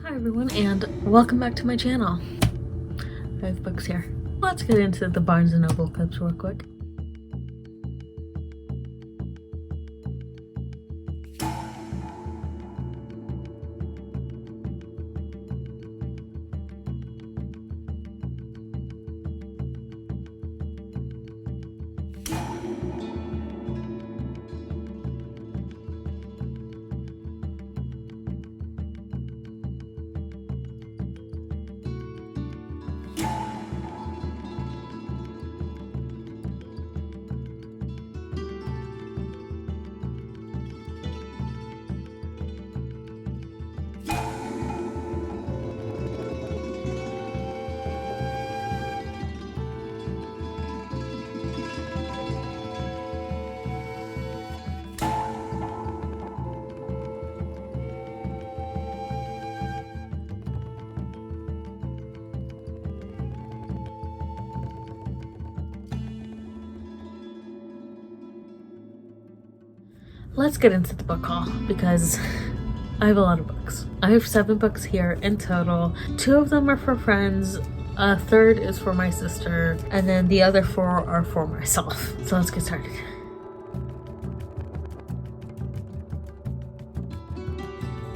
Hi everyone, and welcome back to my channel. I have books here. Let's get into the Barnes & Noble clips real quick. Let's get into the book haul because I have a lot of books. I have 7 books here in total. 2 of them are for friends, a third is for my sister, and then the other 4 are for myself. So let's get started.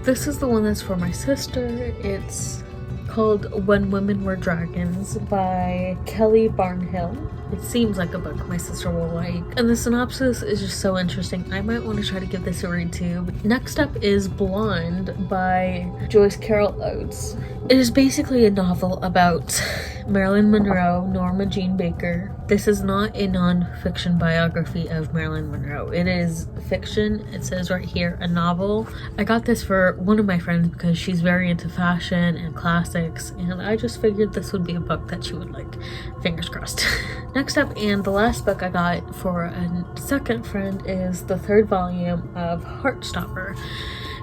This is the one that's for my sister. It's called When Women Were Dragons by Kelly Barnhill. It seems like a book my sister will like. And the synopsis is just so interesting. I might want to try to give this a read too. Next up is Blonde by Joyce Carol Oates. It is basically a novel about Marilyn Monroe, Norma Jean Baker. This is not a non-fiction biography of Marilyn Monroe. It is fiction. It says right here, a novel. I got this for one of my friends because she's very into fashion and classics, and I just figured this would be a book that she would like. Fingers crossed. Next up, and the last book I got for a second friend, is the 3rd volume of Heartstopper.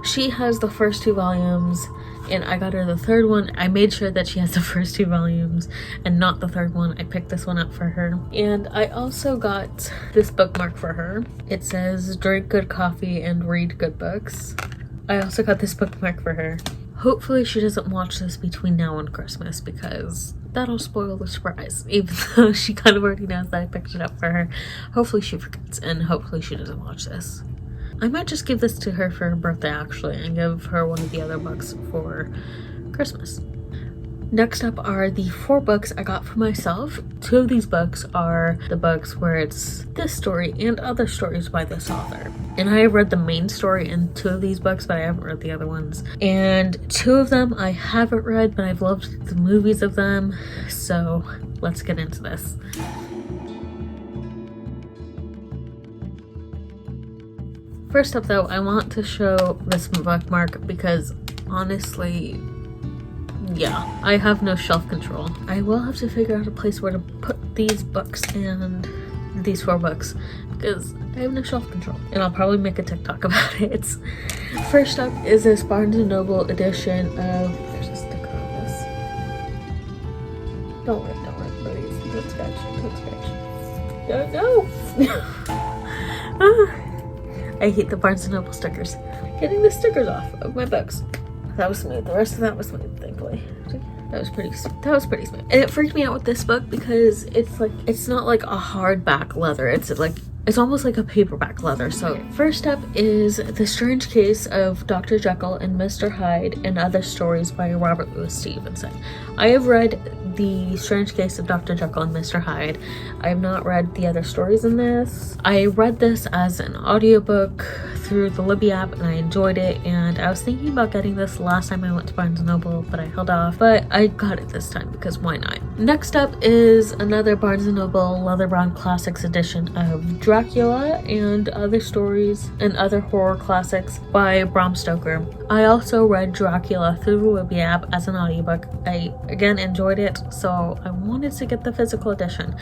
She has the first 2 volumes, and I got her the 3rd one. I made sure that she has the first 2 volumes and not the 3rd one. I picked this one up for her. And I also got this bookmark for her. It says, drink good coffee and read good books. I also got this bookmark for her. Hopefully she doesn't watch this between now and Christmas because that'll spoil the surprise, even though she kind of already knows that I picked it up for her. Hopefully she forgets, and hopefully she doesn't watch this. I might just give this to her for her birthday actually, and give her one of the other books for Christmas. Next up are the 4 books I got for myself. 2 of these books are the books where it's this story and other stories by this author. And I have read the main story in 2 of these books, but I haven't read the other ones. And 2 of them I haven't read, but I've loved the movies of them. So let's get into this. First up though, I want to show this bookmark because honestly, yeah, I have no shelf control. I will have to figure out a place where to put these books and these 4 books because I have no shelf control, and I'll probably make a TikTok about it. First up is this Barnes & Noble edition of, there's a sticker on this. Don't worry, please. Don't scratch. No. I hate the Barnes & Noble stickers. Getting the stickers off of my books. That was smooth. The rest of that was smooth, thankfully. That was pretty smooth. And it freaked me out with this book because it's not like a hardback leather. It's almost like a paperback leather. So first up is The Strange Case of Dr. Jekyll and Mr. Hyde and Other Stories by Robert Louis Stevenson. I have read The Strange Case of Dr. Jekyll and Mr. Hyde. I have not read the other stories in this. I read this as an audiobook through the Libby app and I enjoyed it, and I was thinking about getting this last time I went to Barnes & Noble, but I held off. But I got it this time because why not? Next up is another Barnes & Noble leather-bound classics edition of Dracula and Other Stories and Other Horror Classics by Bram Stoker. I also read Dracula through the Libby app as an audiobook. I again enjoyed it, so I wanted to get the physical edition.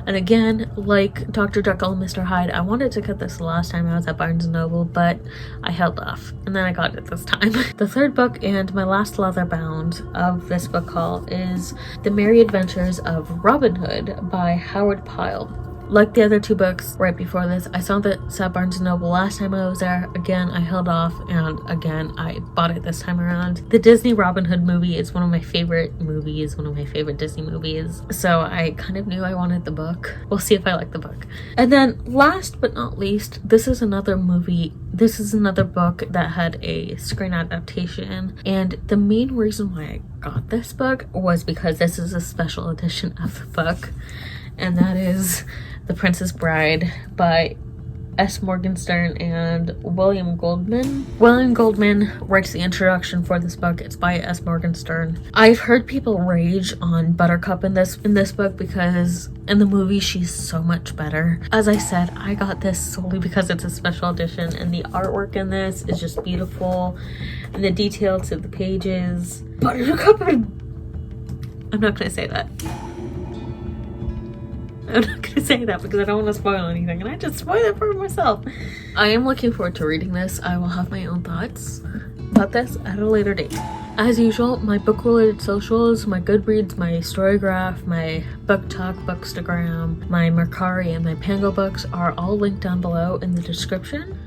And again, like Dr. Jekyll and Mr. Hyde, I wanted to get this the last time I was at Barnes & Noble, but I held off, and then I got it this time. The 3rd book and my last leather bound of this book haul is The Merry Adventures of Robin Hood by Howard Pyle. Like the other two books right before this, I saw this at Barnes & Noble last time I was there. Again, I held off, and again, I bought it this time around. The Disney Robin Hood movie is one of my favorite movies, one of my favorite Disney movies. So I kind of knew I wanted the book. We'll see if I like the book. And then last but not least, this is another book that had a screen adaptation. And the main reason why I got this book was because this is a special edition of the book. And that is The Princess Bride by S. Morgenstern and William Goldman. William Goldman writes the introduction for this book. It's by S. Morgenstern. I've heard people rage on Buttercup in this book because in the movie she's so much better. As I said, I got this solely because it's a special edition, and the artwork in this is just beautiful, and the details of the pages. Buttercup, I'm not gonna say that. I'm not going to say that because I don't want to spoil anything, and I just spoiled it for myself. I am looking forward to reading this. I will have my own thoughts about this at a later date. As usual, my book-related socials, my Goodreads, my Storygraph, my BookTok, Bookstagram, my Mercari, and my Pango books are all linked down below in the description.